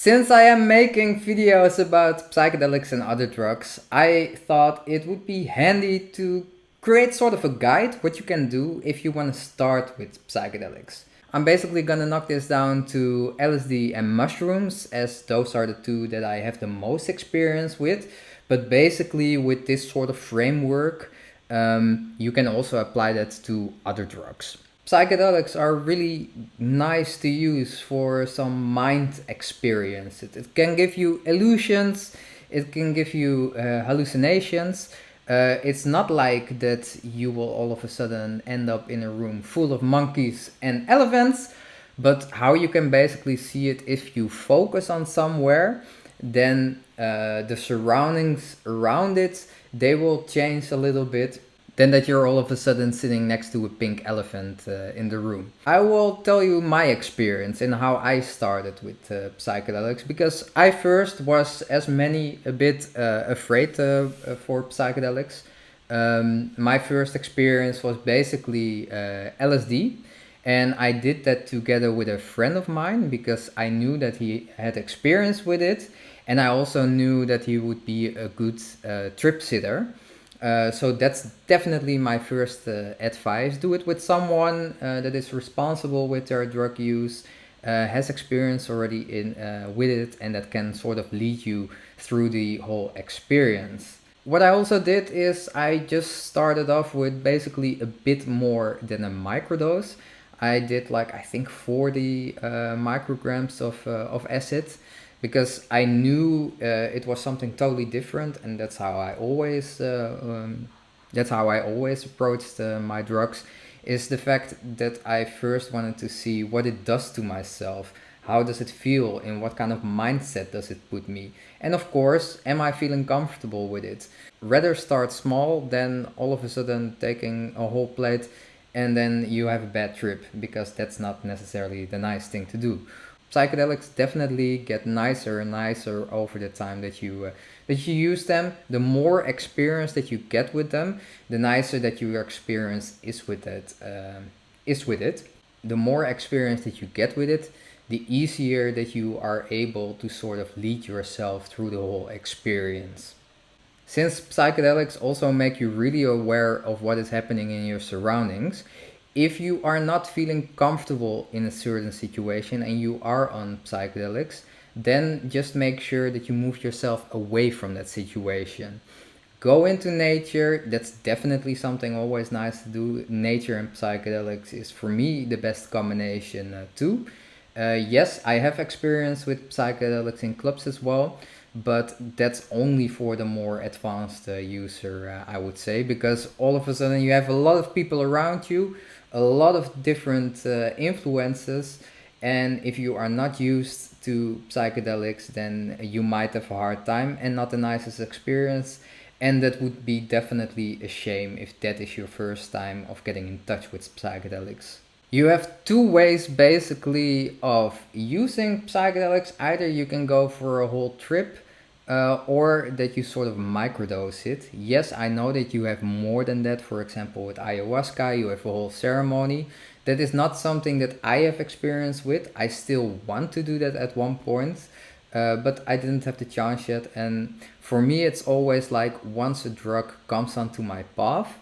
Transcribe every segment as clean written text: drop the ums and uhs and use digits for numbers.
Since I am making videos about psychedelics and other drugs, I thought it would be handy to create sort of a guide what you can do if you want to start with psychedelics. I'm basically gonna knock this down to LSD and mushrooms, as those are the two that I have the most experience with. But basically, with this sort of framework, you can also apply that to other drugs. Psychedelics are really nice to use for some mind experience. It can give you illusions, it can give you hallucinations. It's not like that you will all of a sudden end up in a room full of monkeys and elephants, but how you can basically see it if you focus on somewhere, then the surroundings around it, they will change a little bit than that you're all of a sudden sitting next to a pink elephant in the room. I will tell you my experience and how I started with psychedelics, because I first was, as many, a bit afraid for psychedelics. My first experience was basically LSD, and I did that together with a friend of mine because I knew that he had experience with it, and I also knew that he would be a good trip sitter. So that's definitely my first advice. Do it with someone that is responsible with their drug use, has experience already in with it, and that can sort of lead you through the whole experience. What I also did is I just started off with basically a bit more than a microdose. I did like, I think, 40 micrograms of acid, because I knew it was something totally different, and that's how I always approached my drugs. Is the fact that I first wanted to see what it does to myself. How does it feel? In what kind of mindset does it put me? And of course, am I feeling comfortable with it? Rather start small than all of a sudden taking a whole plate and then you have a bad trip, because that's not necessarily the nice thing to do. Psychedelics definitely get nicer and nicer over the time that you use them. The more experience that you get with them, the nicer that your experience is with it. The more experience that you get with it, the easier that you are able to sort of lead yourself through the whole experience. Since psychedelics also make you really aware of what is happening in your surroundings, if you are not feeling comfortable in a certain situation and you are on psychedelics, then just make sure that you move yourself away from that situation. Go into nature, that's definitely something always nice to do. Nature and psychedelics is for me the best combination too. Yes, I have experience with psychedelics in clubs as well, but that's only for the more advanced user, I would say, because all of a sudden you have a lot of people around you, a lot of different influences, and if you are not used to psychedelics, then you might have a hard time and not the nicest experience, and that would be definitely a shame if that is your first time of getting in touch with psychedelics. You have two ways basically of using psychedelics. Either you can go for a whole trip, or that you sort of microdose it. Yes, I know that you have more than that. For example, with ayahuasca, you have a whole ceremony. That is not something that I have experience with. I still want to do that at one point, but I didn't have the chance yet. And for me, it's always like once a drug comes onto my path,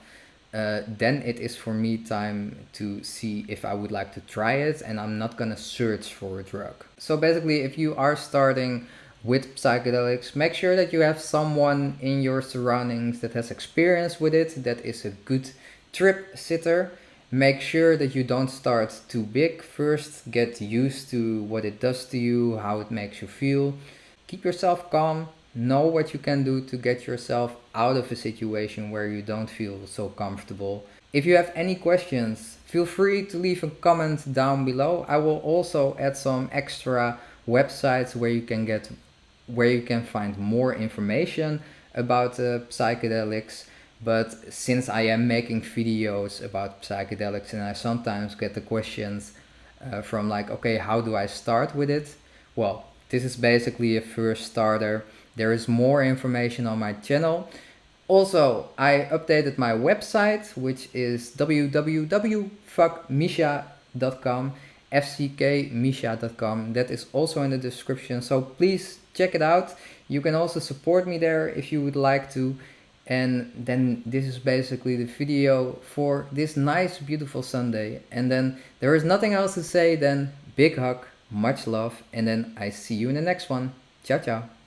then it is for me time to see if I would like to try it, and I'm not gonna search for a drug. So basically, if you are starting with psychedelics, make sure that you have someone in your surroundings that has experience with it, that is a good trip sitter. Make sure that you don't start too big. First, get used to what it does to you, how it makes you feel. Keep yourself calm. Know what you can do to get yourself out of a situation where you don't feel so comfortable. If you have any questions, feel free to leave a comment down below. I will also add some extra websites where you can find more information about psychedelics. But since I am making videos about psychedelics and I sometimes get the questions from like, okay, how do I start with it? Well, this is basically a first starter. There is more information on my channel. Also, I updated my website, which is www.fuckmischa.com, fckmisha.com. That is also in the description, so please check it out. You can also support me there if you would like to. And then this is basically the video for this nice beautiful Sunday. And then there is nothing else to say than big hug, much love, and then I see you in the next one. Ciao ciao.